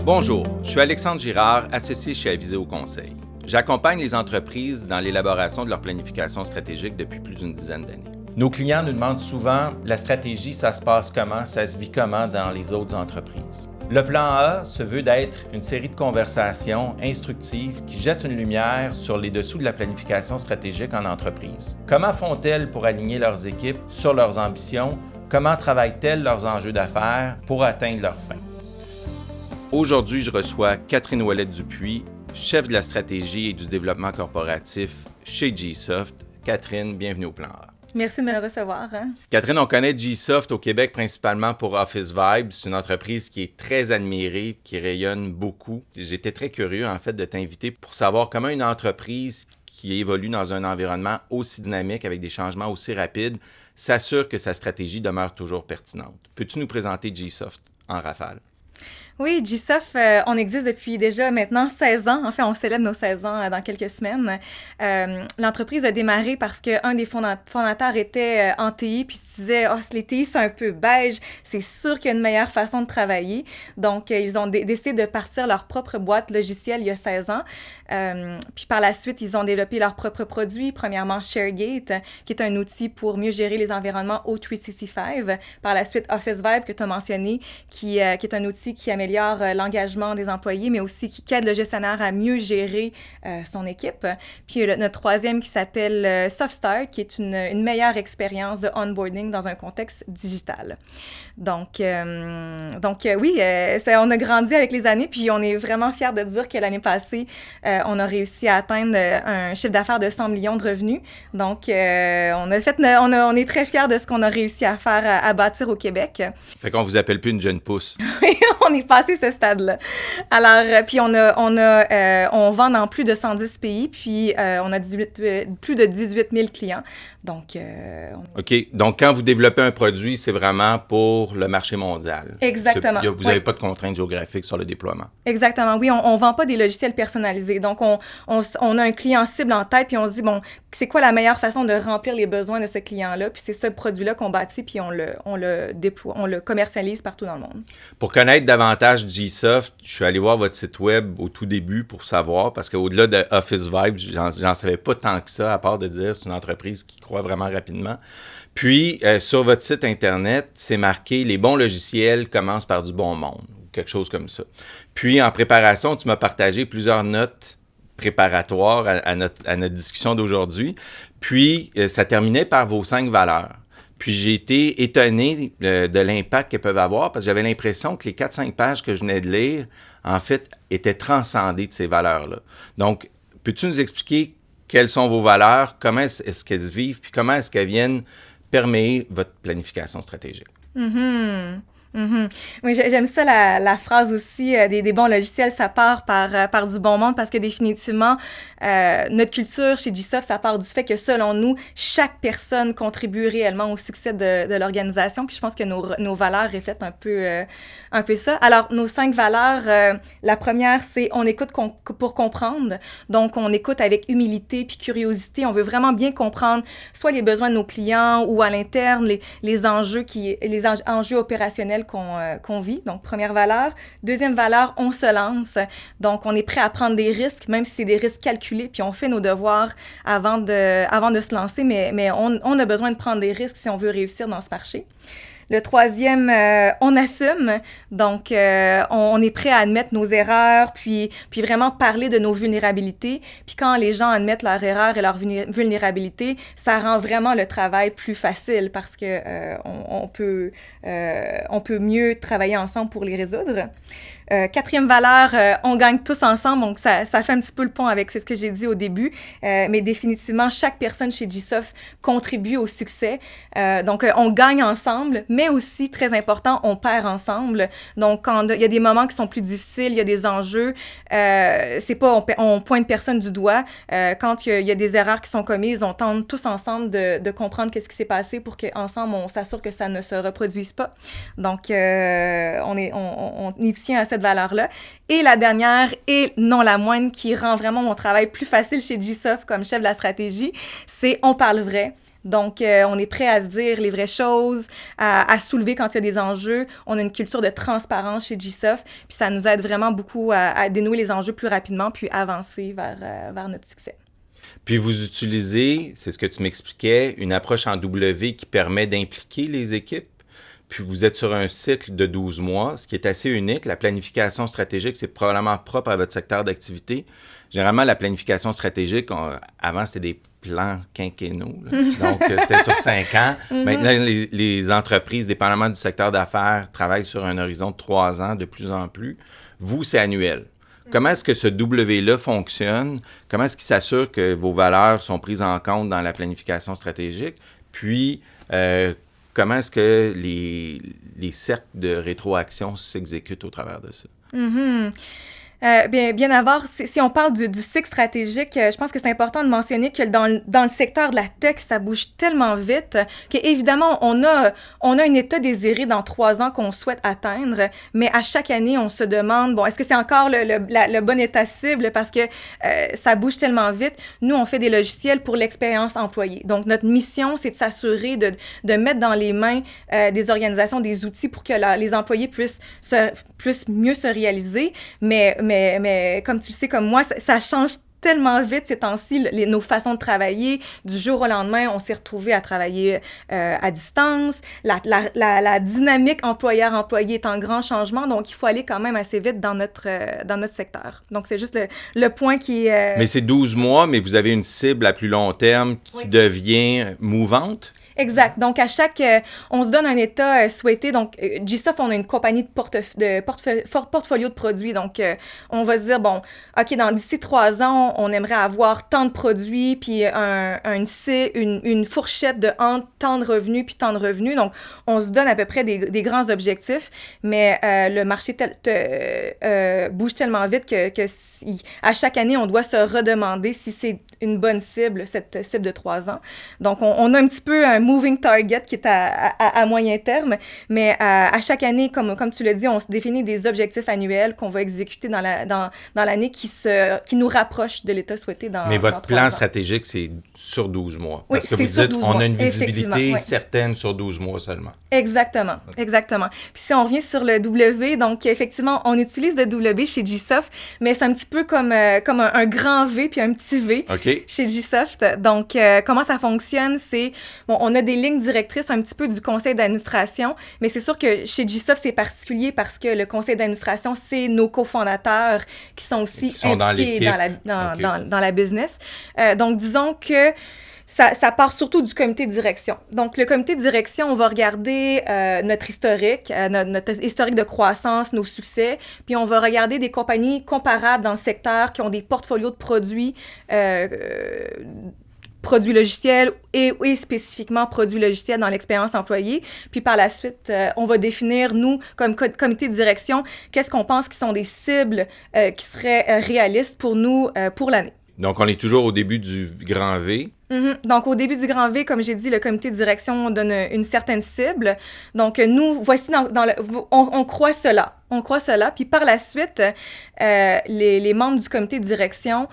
Bonjour, je suis Alexandre Girard, associé chez Aviseo Conseil. J'accompagne les entreprises dans l'élaboration de leur planification stratégique depuis plus d'une dizaine d'années. Nos clients nous demandent souvent, la stratégie, ça se passe comment, ça se vit comment dans les autres entreprises. Le plan A se veut d'être une série de conversations instructives qui jettent une lumière sur les dessous de la planification stratégique en entreprise. Comment font-elles pour aligner leurs équipes sur leurs ambitions? Comment travaillent-elles leurs enjeux d'affaires pour atteindre leurs fins? Aujourd'hui, je reçois Catherine Ouellette-Dupuis, chef de la stratégie et du développement corporatif chez G-Soft. Catherine, bienvenue au Plan A. Merci de me recevoir. Catherine, on connaît G-Soft au Québec principalement pour Office Vibe. C'est une entreprise qui est très admirée, qui rayonne beaucoup. J'étais très curieux, en fait, de t'inviter pour savoir comment une entreprise qui évolue dans un environnement aussi dynamique, avec des changements aussi rapides, s'assure que sa stratégie demeure toujours pertinente. Peux-tu nous présenter G-Soft en rafale? Oui, G-Soft, on existe depuis déjà maintenant 16 ans. En fait, on célèbre nos 16 ans dans quelques semaines. L'entreprise a démarré parce qu'un des fondateurs était en TI, puis se disait « Oh, les TI, c'est un peu beige, c'est sûr qu'il y a une meilleure façon de travailler. » Donc, ils ont décidé de partir leur propre boîte logicielle il y a 16 ans. Puis par la suite, ils ont développé leurs propres produits. Premièrement, ShareGate, qui est un outil pour mieux gérer les environnements O365. Par la suite, Office Vibe, que tu as mentionné, qui est un outil qui améliore l'engagement des employés, mais aussi qui aide le gestionnaire à mieux gérer son équipe. Puis notre troisième qui s'appelle SoftStart, qui est une meilleure expérience de onboarding dans un contexte digital. Donc oui, on a grandi avec les années, puis on est vraiment fiers de dire que l'année passée, on a réussi à atteindre un chiffre d'affaires de 100 millions de revenus. Donc, on est très fiers de ce qu'on a réussi à faire, à bâtir au Québec. Fait qu'on vous appelle plus une jeune pousse. Oui, on est passé ce stade-là. Alors, puis on vend dans plus de 110 pays, puis on a plus de 18 000 clients. Donc, OK. Donc, quand vous développez un produit, c'est vraiment pour le marché mondial. Exactement. Vous n'avez pas de contraintes géographiques sur le déploiement. Exactement. Oui, on vend pas des logiciels personnalisés. Donc, on a un client cible en tête, puis on se dit, bon, c'est quoi la meilleure façon de remplir les besoins de ce client-là? Puis c'est ce produit-là qu'on bâtit, puis on le déploie, on le commercialise partout dans le monde. Pour connaître davantage G-Soft, je suis allé voir votre site web au tout début pour savoir, parce qu'au-delà de Office Vibe, j'en savais pas tant que ça, à part de dire que c'est une entreprise qui croît vraiment rapidement. Puis, sur votre site Internet, c'est marqué « Les bons logiciels commencent par du bon monde », ou quelque chose comme ça. Puis, en préparation, tu m'as partagé plusieurs notes préparatoires à notre discussion d'aujourd'hui. Puis, ça terminait par vos 5 valeurs. Puis, j'ai été étonné de l'impact qu'elles peuvent avoir parce que j'avais l'impression que les 4-5 pages que je venais de lire, en fait, étaient transcendées de ces valeurs-là. Donc, peux-tu nous expliquer quelles sont vos valeurs, comment est-ce qu'elles vivent, puis comment est-ce qu'elles viennent perméer votre planification stratégique? Mm-hmm. Mm-hmm. Oui, j'aime ça la phrase aussi des bons logiciels, ça part par du bon monde parce que définitivement, notre culture chez G-Soft, ça part du fait que selon nous, chaque personne contribue réellement au succès de l'organisation. Puis je pense que nos valeurs reflètent un peu ça. Alors, nos 5 valeurs, la première, c'est on écoute pour comprendre. Donc, on écoute avec humilité puis curiosité. On veut vraiment bien comprendre soit les besoins de nos clients ou à l'interne, les enjeux opérationnels qu'on vit. Donc, première valeur. Deuxième valeur, on se lance. Donc, on est prêt à prendre des risques, même si c'est des risques calculés, puis on fait nos devoirs avant de se lancer, mais on a besoin de prendre des risques si on veut réussir dans ce marché. Le troisième, on assume. Donc, on est prêt à admettre nos erreurs, puis vraiment parler de nos vulnérabilités. Puis quand les gens admettent leurs erreurs et leurs vulnérabilités, ça rend vraiment le travail plus facile parce que on peut mieux travailler ensemble pour les résoudre. Quatrième valeur, on gagne tous ensemble, donc ça fait un petit peu le pont avec ce que j'ai dit au début, mais définitivement, chaque personne chez G-Soft contribue au succès. Donc, on gagne ensemble, mais aussi, très important, on perd ensemble. Donc, quand il y a des moments qui sont plus difficiles, il y a des enjeux, c'est pas on pointe personne du doigt. Quand il y a des erreurs qui sont commises, on tente tous ensemble de comprendre qu'est-ce qui s'est passé pour qu'ensemble, on s'assure que ça ne se reproduise pas. Donc, on y tient à cette valeur-là. Et la dernière, et non la moindre, qui rend vraiment mon travail plus facile chez G-Soft comme chef de la stratégie, c'est on parle vrai. Donc, on est prêt à se dire les vraies choses, à soulever quand il y a des enjeux. On a une culture de transparence chez GSoft, puis ça nous aide vraiment beaucoup à dénouer les enjeux plus rapidement, puis avancer vers notre succès. Puis vous utilisez, c'est ce que tu m'expliquais, une approche en W qui permet d'impliquer les équipes. Puis vous êtes sur un cycle de 12 mois, ce qui est assez unique. La planification stratégique, c'est probablement propre à votre secteur d'activité. Généralement, la planification stratégique, avant, c'était des plans quinquennaux. Donc, c'était sur 5 ans. Maintenant, les entreprises, dépendamment du secteur d'affaires, travaillent sur un horizon de 3 ans de plus en plus. Vous, c'est annuel. Comment est-ce que ce W-là fonctionne? Comment est-ce qu'il s'assure que vos valeurs sont prises en compte dans la planification stratégique? Puis, comment est-ce que les cercles de rétroaction s'exécutent au travers de ça? Bien avant, si on parle du cycle stratégique, je pense que c'est important de mentionner que dans le secteur de la tech, ça bouge tellement vite qu'évidemment, on a un état désiré dans 3 ans qu'on souhaite atteindre, mais à chaque année, on se demande, bon, est-ce que c'est encore le bon état cible parce que ça bouge tellement vite. Nous, on fait des logiciels pour l'expérience employée. Donc, notre mission, c'est de s'assurer de mettre dans les mains des organisations des outils pour que les employés puissent mieux se réaliser, mais comme tu le sais, comme moi, ça change tellement vite ces temps-ci, nos façons de travailler. Du jour au lendemain, on s'est retrouvés à travailler à distance. La dynamique employeur-employé est en grand changement, donc il faut aller quand même assez vite dans notre secteur. Donc, c'est juste le point qui est... Mais c'est 12 mois, mais vous avez une cible à plus long terme qui devient mouvante? Exact. Donc, on se donne un état souhaité. Donc, GSoft, on a une compagnie de portfolio de produits. Donc, on va se dire, bon, OK, d'ici 3 ans, on aimerait avoir tant de produits, puis une fourchette de entre tant de revenus, puis tant de revenus. Donc, on se donne à peu près des grands objectifs, mais le marché bouge tellement vite que à chaque année, on doit se redemander si c'est une bonne cible, cette cible de 3 ans. Donc, on a un petit peu un moving target qui est à moyen terme, mais à chaque année, comme tu l'as dit, on se définit des objectifs annuels qu'on va exécuter dans l'année qui nous rapproche de l'état souhaité dans 3 ans. Mais votre plan stratégique, c'est sur 12 mois. Parce que vous dites, on a une visibilité certaine sur 12 mois seulement. Exactement, exactement. Puis si on revient sur le W, donc effectivement, on utilise le W chez GSoft, mais c'est un petit peu comme un grand V puis un petit V chez GSoft. Donc, comment ça fonctionne, c'est, bon, on a des lignes directrices un petit peu du conseil d'administration, mais c'est sûr que chez GSoft, c'est particulier parce que le conseil d'administration, c'est nos cofondateurs qui sont aussi impliqués dans la business. Donc, disons que ça part surtout du comité de direction. Donc, le comité de direction, on va regarder notre historique, notre historique de croissance, nos succès, puis on va regarder des compagnies comparables dans le secteur qui ont des portfolios de produits logiciels et spécifiquement produits logiciels dans l'expérience employée. Puis par la suite, on va définir, nous, comme comité de direction, qu'est-ce qu'on pense qui sont des cibles qui seraient réalistes pour nous pour l'année. Donc, on est toujours au début du grand V. Donc, au début du grand V, comme j'ai dit, le comité de direction donne une certaine cible. Donc, nous, voici on croit cela. On croit cela. Puis par la suite, les membres du comité de direction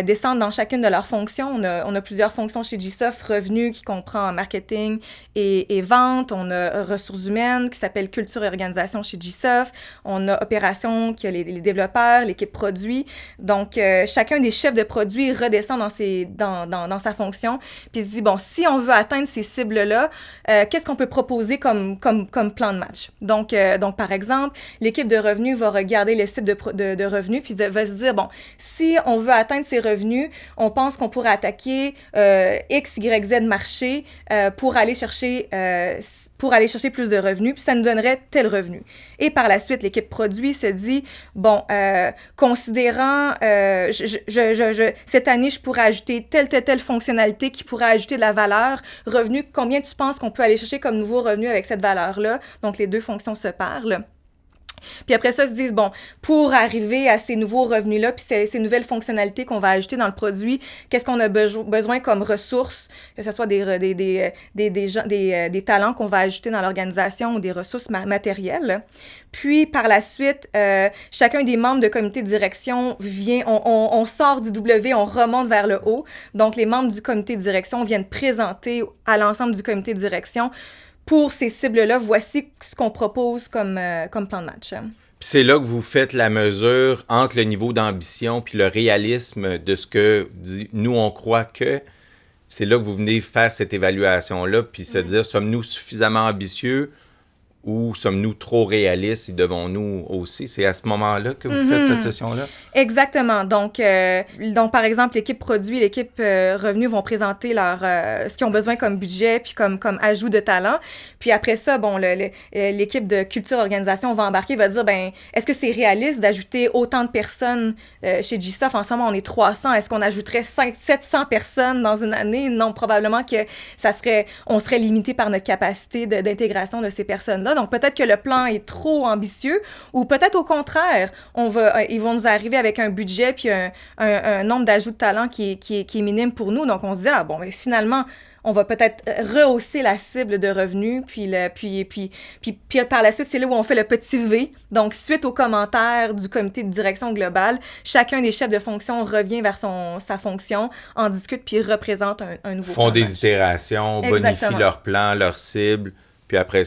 descendent dans chacune de leurs fonctions. On a plusieurs fonctions chez GSoft, revenus qui comprend marketing et vente. On a ressources humaines qui s'appelle culture et organisation chez GSoft. On a opérations qui a les développeurs, l'équipe produit. Donc, chacun des chefs de produits redescend dans sa fonction. Puis se dit, bon, si on veut atteindre ces cibles-là, qu'est-ce qu'on peut proposer comme plan de match? Donc, par exemple, l'équipe de revenus va regarder les cibles de revenus, puis va se dire, bon, si on veut atteindre ces revenus, on pense qu'on pourrait attaquer X, Y, Z marché pour aller chercher plus de revenus, puis ça nous donnerait tel revenu. Et par la suite, l'équipe produit se dit, bon, considérant, cette année, je pourrais ajouter telle fonctionnalité qui pourrait ajouter de la valeur, revenu, combien tu penses qu'on peut aller chercher comme nouveau revenu avec cette valeur-là? Donc, les deux fonctions se parlent. Puis après ça, ils se disent, bon, pour arriver à ces nouveaux revenus-là, puis ces nouvelles fonctionnalités qu'on va ajouter dans le produit, qu'est-ce qu'on a besoin comme ressources, que ce soit des talents qu'on va ajouter dans l'organisation ou des ressources matérielles. Puis, par la suite, chacun des membres de comité de direction vient, on sort du W, on remonte vers le haut. Donc, les membres du comité de direction viennent présenter à l'ensemble du comité de direction pour ces cibles-là, voici ce qu'on propose comme plan de match. Puis c'est là que vous faites la mesure entre le niveau d'ambition puis le réalisme de ce que nous, on croit que. C'est là que vous venez faire cette évaluation-là, puis se dire, sommes-nous suffisamment ambitieux ou sommes-nous trop réalistes et devons-nous aussi? C'est à ce moment-là que vous faites cette session-là? Exactement. Donc par exemple, l'équipe produit, l'équipe revenu vont présenter ce qu'ils ont besoin comme budget puis comme ajout de talent. Puis après ça, bon, l'équipe de culture organisation va embarquer, va dire, ben, est-ce que c'est réaliste d'ajouter autant de personnes chez GSoft? En ce moment, on est 300. Est-ce qu'on ajouterait 700 personnes dans une année? Non, probablement que on serait limité par notre capacité d'intégration de ces personnes-là. Donc, peut-être que le plan est trop ambitieux ou peut-être au contraire, ils vont nous arriver avec un budget puis un nombre d'ajouts de talent qui est minime pour nous. Donc, on se dit, ah bon, mais finalement, on va peut-être rehausser la cible de revenus, puis par la suite, c'est là où on fait le petit V. Donc, suite aux commentaires du comité de direction globale, chacun des chefs de fonction revient vers sa fonction, en discute, puis représente un nouveau plan. Font des itérations, bonifient leur plan, leur cible, puis après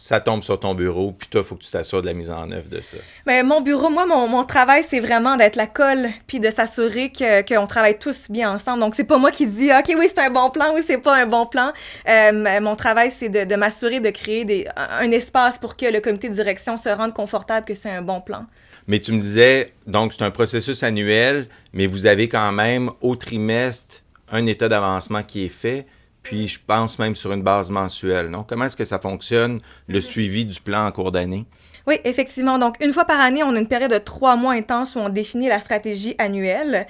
ça tombe sur ton bureau, puis toi, il faut que tu t'assures de la mise en œuvre de ça. Mais mon bureau, moi, mon travail, c'est vraiment d'être la colle, puis de s'assurer qu'on travaille tous bien ensemble. Donc, c'est pas moi qui dis, OK, oui, c'est un bon plan, oui, c'est pas un bon plan. Mon travail, c'est de m'assurer de créer un espace pour que le comité de direction se rende confortable que c'est un bon plan. Mais tu me disais, donc, c'est un processus annuel, mais vous avez quand même, au trimestre, un état d'avancement qui est fait. Puis, je pense même sur une base mensuelle, non? Comment est-ce que ça fonctionne, le suivi du plan en cours d'année? Oui, effectivement. Donc, une fois par année, on a une période de 3 mois intense où on définit la stratégie annuelle.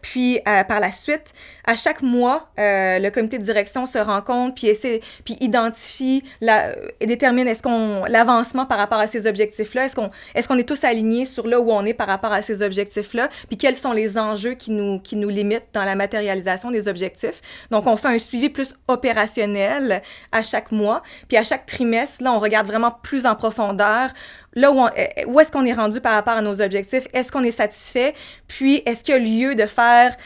Puis, par la suite, à chaque mois, le comité de direction se rencontre puis identifie et détermine l'avancement par rapport à ces objectifs-là. Est-ce qu'on est tous alignés sur là où on est par rapport à ces objectifs-là? Puis, quels sont les enjeux qui nous limitent dans la matérialisation des objectifs? Donc, on fait un suivi plus opérationnel à chaque mois. Puis, à chaque trimestre, là, on regarde vraiment plus en profondeur là où est-ce qu'on est rendu par rapport à nos objectifs, est-ce qu'on est satisfait, puis est-ce qu'il y a lieu de faire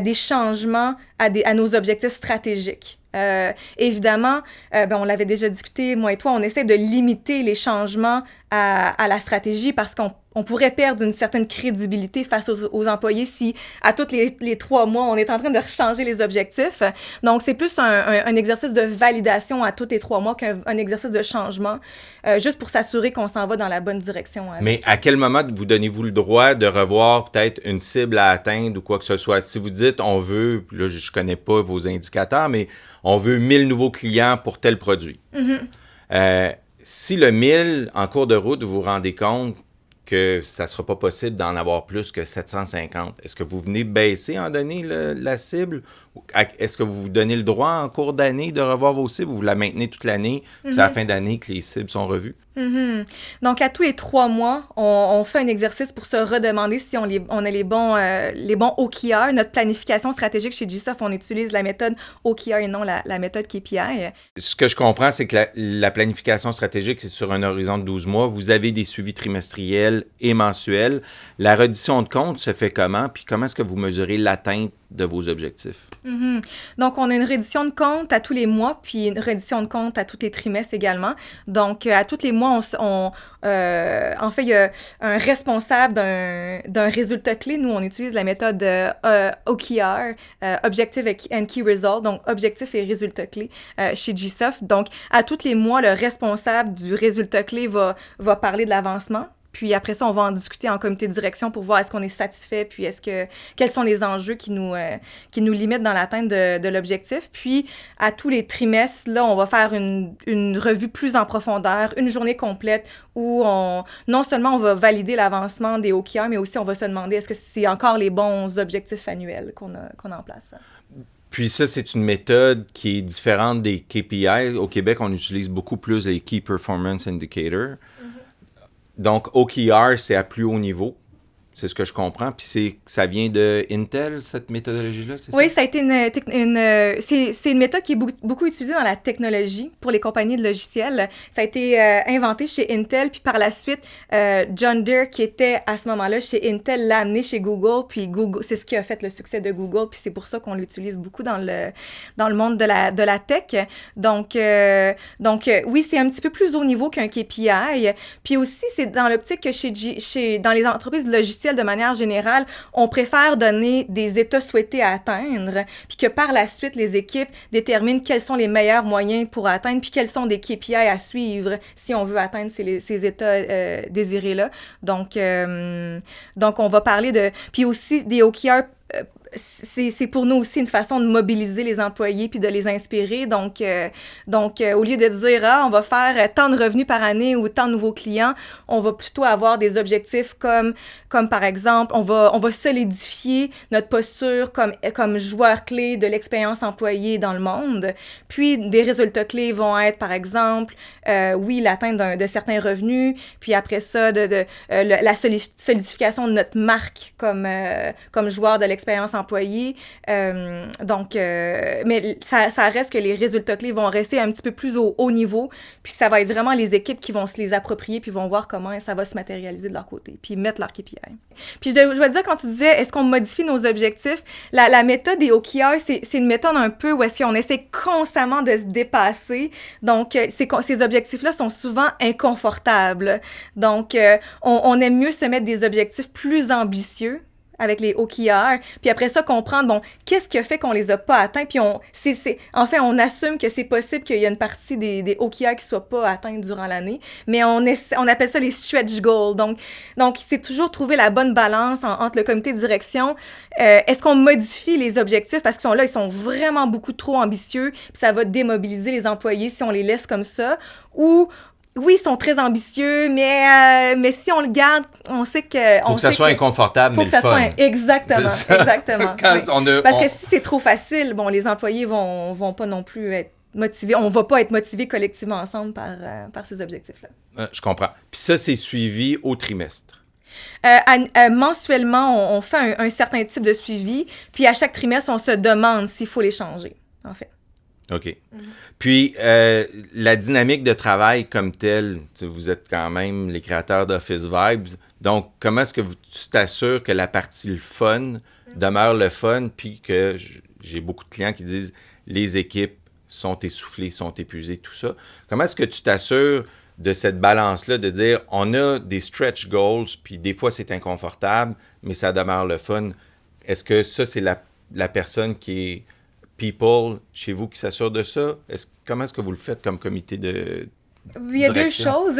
des changements à nos objectifs stratégiques. Évidemment, on l'avait déjà discuté, moi et toi, on essaie de limiter les changements à la stratégie parce qu'on pourrait perdre une certaine crédibilité face aux employés si, à tous les 3 mois, on est en train de changer les objectifs. Donc, c'est plus un exercice de validation à tous les 3 mois qu'un exercice de changement, juste pour s'assurer qu'on s'en va dans la bonne direction. Mais à quel moment vous donnez-vous le droit de revoir peut-être une cible à atteindre ou quoi que ce soit? Si vous dites, on veut, là, je connais pas vos indicateurs, mais on veut 1000 nouveaux clients pour tel produit. Mm-hmm. Si le 1000, en cours de route, vous vous rendez compte que ça ne sera pas possible d'en avoir plus que 750, est-ce que vous venez baisser en donner la cible? Est-ce que vous vous donnez le droit en cours d'année de revoir vos cibles ou vous la maintenez toute l'année? Mm-hmm. C'est à la fin d'année que les cibles sont revues? Mm-hmm. Donc, à tous les 3 mois, on fait un exercice pour se redemander si on a les bons OKR. Notre planification stratégique chez GSoft, on utilise la méthode OKR et non la méthode KPI. Ce que je comprends, c'est que la planification stratégique, c'est sur un horizon de 12 mois. Vous avez des suivis trimestriels et mensuels. La reddition de compte se fait comment? Puis comment est-ce que vous mesurez l'atteinte de vos objectifs? Mm-hmm. Donc, on a une reddition de compte à tous les mois, puis une reddition de compte à tous les trimestres également. Donc, à tous les mois, en fait, il y a un responsable d'un résultat clé. Nous, on utilise la méthode OKR, Objective and Key Result, donc objectif et résultat clé chez GSoft. Donc, à tous les mois, le responsable du résultat clé va parler de l'avancement. Puis après ça, on va en discuter en comité de direction pour voir est-ce qu'on est satisfait, puis quels sont les enjeux qui nous limitent dans l'atteinte de l'objectif. Puis à tous les trimestres, là, on va faire une revue plus en profondeur, une journée complète où non seulement on va valider l'avancement des OKR, mais aussi on va se demander est-ce que c'est encore les bons objectifs annuels qu'on a en place. Puis ça, c'est une méthode qui est différente des KPI. Au Québec, on utilise beaucoup plus les Key Performance Indicators. Donc, OKR, c'est à plus haut niveau. C'est ce que je comprends. Puis ça vient de Intel, cette méthodologie-là, c'est ça? Oui, ça a été c'est une méthode qui est beaucoup utilisée dans la technologie pour les compagnies de logiciels. Ça a été inventé chez Intel, puis par la suite, John Deere, qui était à ce moment-là chez Intel, l'a amené chez Google, puis Google, c'est ce qui a fait le succès de Google, puis c'est pour ça qu'on l'utilise beaucoup dans le monde de la tech. Donc oui, c'est un petit peu plus haut niveau qu'un KPI. Puis aussi, c'est dans l'optique que dans les entreprises de logiciels, de manière générale, on préfère donner des états souhaités à atteindre, puis que par la suite, les équipes déterminent quels sont les meilleurs moyens pour atteindre, puis quels sont des KPI à suivre si on veut atteindre ces états désirés-là. Donc, on va parler de... Puis aussi, des OKR, c'est pour nous aussi une façon de mobiliser les employés puis de les inspirer. Donc, au lieu de dire on va faire tant de revenus par année ou tant de nouveaux clients, on va plutôt avoir des objectifs comme par exemple, on va solidifier notre posture comme joueur clé de l'expérience employée dans le monde. Puis, des résultats clés vont être, par exemple, l'atteinte de certains revenus, puis après ça, la solidification de notre marque comme joueur de l'expérience employée. Mais ça reste que les résultats clés vont rester un petit peu plus au haut niveau, puis que ça va être vraiment les équipes qui vont se les approprier, puis vont voir comment ça va se matérialiser de leur côté, puis mettre leur KPI. Puis je dois dire, quand tu disais, est-ce qu'on modifie nos objectifs, la méthode des OKR, c'est une méthode un peu où est-ce qu'on essaie constamment de se dépasser. Donc, ces objectifs-là sont souvent inconfortables. Donc, on aime mieux se mettre des objectifs plus ambitieux avec les OKR, puis après ça, comprendre, qu'est-ce qui a fait qu'on les a pas atteints, puis on assume que c'est possible qu'il y a une partie des OKR qui soient pas atteints durant l'année, mais on appelle ça les stretch goals. Donc c'est toujours trouver la bonne balance entre le comité de direction. Est-ce qu'on modifie les objectifs, parce qu'ils sont vraiment beaucoup trop ambitieux, puis ça va démobiliser les employés si on les laisse comme ça, ou... Oui, ils sont très ambitieux, mais si on le garde, on sait que... Faut que ça soit inconfortable, mais le fun. Exactement. Oui. Parce que si c'est trop facile, les employés vont pas non plus être motivés. On va pas être motivés collectivement ensemble par ces objectifs-là. Je comprends. Puis ça, c'est suivi au trimestre. Mensuellement, on fait un certain type de suivi, puis à chaque trimestre, on se demande s'il faut les changer, en fait. OK. Mm-hmm. Puis, la dynamique de travail comme telle, vous êtes quand même les créateurs d'Office Vibes, donc comment est-ce que tu t'assures que la partie le fun demeure le fun, puis que j'ai beaucoup de clients qui disent les équipes sont essoufflées, sont épuisées, tout ça. Comment est-ce que tu t'assures de cette balance-là, de dire on a des stretch goals, puis des fois c'est inconfortable, mais ça demeure le fun. Est-ce que ça, c'est la personne qui est people chez vous qui s'assure de ça? Comment est-ce que vous le faites comme comité de Il y a deux choses.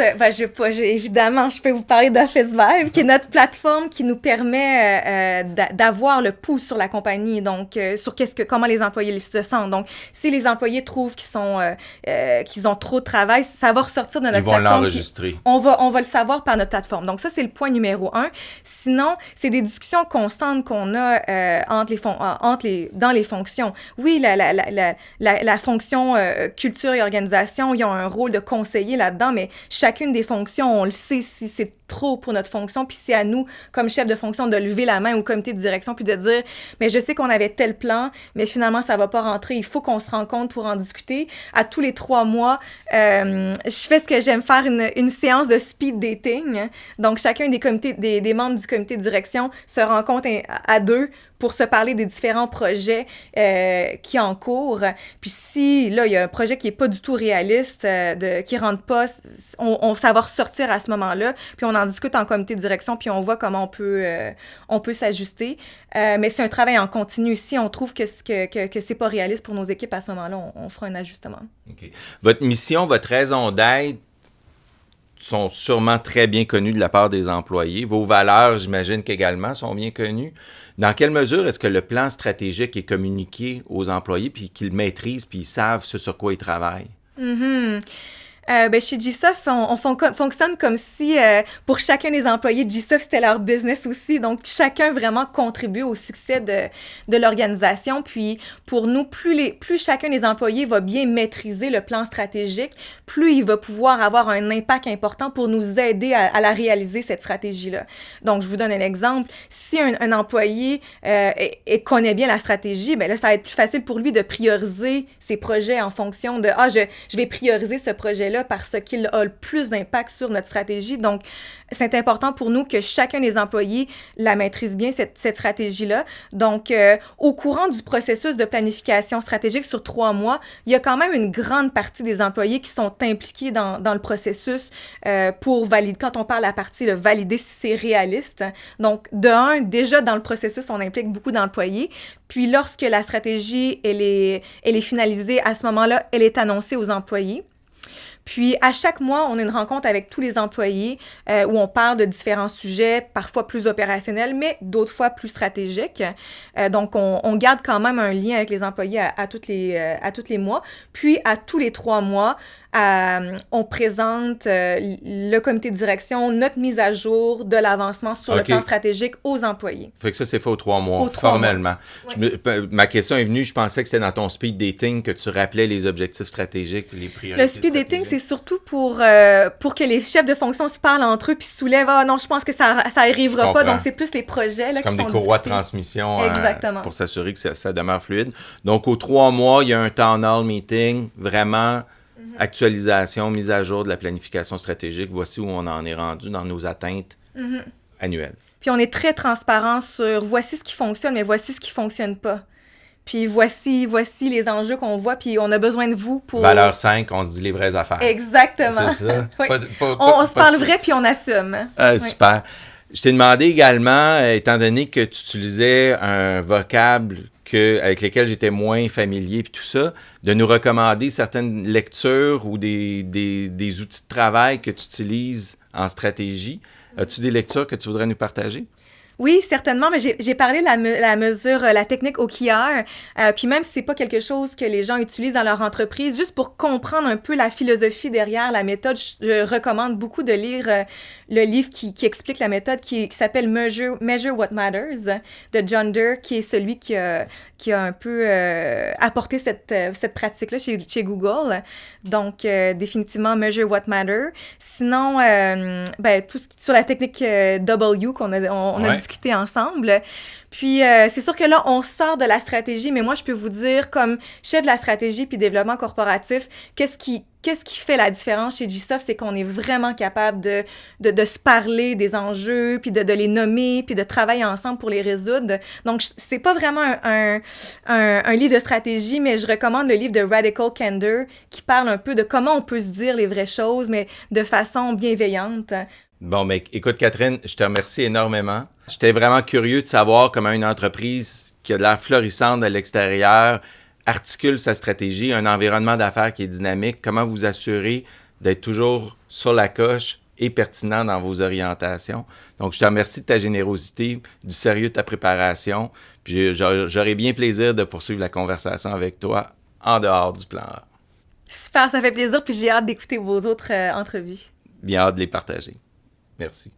Évidemment, je peux vous parler d'Office Vibe, qui est notre plateforme qui nous permet d'avoir le pouls sur la compagnie, donc sur comment les employés se sentent. Donc, si les employés trouvent qu'ils ont trop de travail, ça va ressortir de notre plateforme. Ils vont l'enregistrer. On va le savoir par notre plateforme. Donc, ça, c'est le point numéro 1. Sinon, c'est des discussions constantes qu'on a dans les fonctions. Oui, la fonction culture et organisation, ils ont un rôle de conseiller là-dedans, mais chacune des fonctions, on le sait si c'est trop pour notre fonction, puis c'est à nous, comme chef de fonction, de lever la main au comité de direction, puis de dire, mais je sais qu'on avait tel plan, mais finalement, ça va pas rentrer, il faut qu'on se rencontre pour en discuter. À tous les 3 mois, je fais ce que j'aime faire, une séance de speed dating. Donc, chacun des membres du comité de direction se rencontre à 2 pour se parler des différents projets qui en cours. Puis si, là, il y a un projet qui est pas du tout réaliste, qui rentre pas, ça va ressortir à ce moment-là, puis on en discute en comité de direction, puis on voit comment on peut s'ajuster. Mais c'est un travail en continu. Si on trouve que c'est pas réaliste pour nos équipes, à ce moment-là, on fera un ajustement. OK. Votre mission, votre raison d'être sont sûrement très bien connues de la part des employés. Vos valeurs, j'imagine qu'également, sont bien connues. Dans quelle mesure est-ce que le plan stratégique est communiqué aux employés, puis qu'ils le maîtrisent, puis ils savent ce sur quoi ils travaillent? Mm-hmm. Chez GSoft, fonctionne comme si pour chacun des employés de GSoft, c'était leur business aussi. Donc, chacun vraiment contribue au succès de l'organisation. Puis, pour nous, plus chacun des employés va bien maîtriser le plan stratégique, plus il va pouvoir avoir un impact important pour nous aider à la réaliser, cette stratégie-là. Donc, je vous donne un exemple. Si un employé connaît bien la stratégie, ben là, ça va être plus facile pour lui de prioriser ses projets en fonction de « Ah, je vais prioriser ce projet-là parce qu'il a le plus d'impact sur notre stratégie. » Donc, c'est important pour nous que chacun des employés la maîtrise bien, cette stratégie-là. Donc, au courant du processus de planification stratégique sur 3 mois, il y a quand même une grande partie des employés qui sont impliqués dans le processus pour valider, quand on parle à la partie de valider si c'est réaliste. Donc, déjà dans le processus, on implique beaucoup d'employés. Puis, lorsque la stratégie, elle est finalisée, à ce moment-là, elle est annoncée aux employés. Puis, à chaque mois, on a une rencontre avec tous les employés où on parle de différents sujets, parfois plus opérationnels, mais d'autres fois plus stratégiques. Donc, on garde quand même un lien avec les employés à tous les mois. Puis, à tous les 3 mois, on présente le comité de direction, notre mise à jour de l'avancement sur le plan stratégique aux employés. Fait que ça, c'est fait aux 3 mois, formellement. Ouais. Ma question est venue, je pensais que c'était dans ton speed dating que tu rappelais les objectifs stratégiques, les priorités. Le speed dating, c'est surtout pour que les chefs de fonction se parlent entre eux puis se soulèvent « Ah non, je pense que ça arrivera pas », donc c'est plus les projets là, qui sont comme des courroies de transmission pour s'assurer que ça demeure fluide. Donc, aux 3 mois, il y a un town hall meeting, vraiment... Actualisation, mise à jour de la planification stratégique. Voici où on en est rendu dans nos atteintes annuelles. Puis on est très transparent sur voici ce qui fonctionne, mais voici ce qui fonctionne pas. Puis voici les enjeux qu'on voit, puis on a besoin de vous pour... Valeur 5, on se dit les vraies affaires. Exactement. C'est ça. Oui. On se parle vrai, puis on assume. Super. Je t'ai demandé également, étant donné que tu utilisais un vocable avec lesquels j'étais moins familier puis tout ça, de nous recommander certaines lectures ou des outils de travail que tu utilises en stratégie. As-tu des lectures que tu voudrais nous partager? Oui, certainement, mais j'ai parlé de la mesure, la technique OKR, puis même si c'est pas quelque chose que les gens utilisent dans leur entreprise, juste pour comprendre un peu la philosophie derrière la méthode, je recommande beaucoup de lire le livre qui explique la méthode, qui s'appelle Measure What Matters, de John Doerr, qui est celui qui a un peu apporté cette pratique-là chez Google. Donc, définitivement, Measure What Matters. Sinon, tout sur la technique W qu'on a discuté ensemble. Puis, c'est sûr que là, on sort de la stratégie, mais moi, je peux vous dire, comme chef de la stratégie puis développement corporatif, qu'est-ce qui fait la différence chez GSoft, c'est qu'on est vraiment capable de se parler des enjeux, puis de les nommer, puis de travailler ensemble pour les résoudre. Donc, c'est pas vraiment un livre de stratégie, mais je recommande le livre de Radical Candor qui parle un peu de comment on peut se dire les vraies choses, mais de façon bienveillante. Bon, mais écoute, Catherine, je te remercie énormément. J'étais vraiment curieux de savoir comment une entreprise qui a de l'air florissante de l'extérieur articule sa stratégie, un environnement d'affaires qui est dynamique, comment vous assurez d'être toujours sur la coche et pertinent dans vos orientations. Donc, je te remercie de ta générosité, du sérieux de ta préparation, puis j'aurai bien plaisir de poursuivre la conversation avec toi en dehors du plan A. Super, ça fait plaisir, puis j'ai hâte d'écouter vos autres entrevues. Bien hâte de les partager. Merci.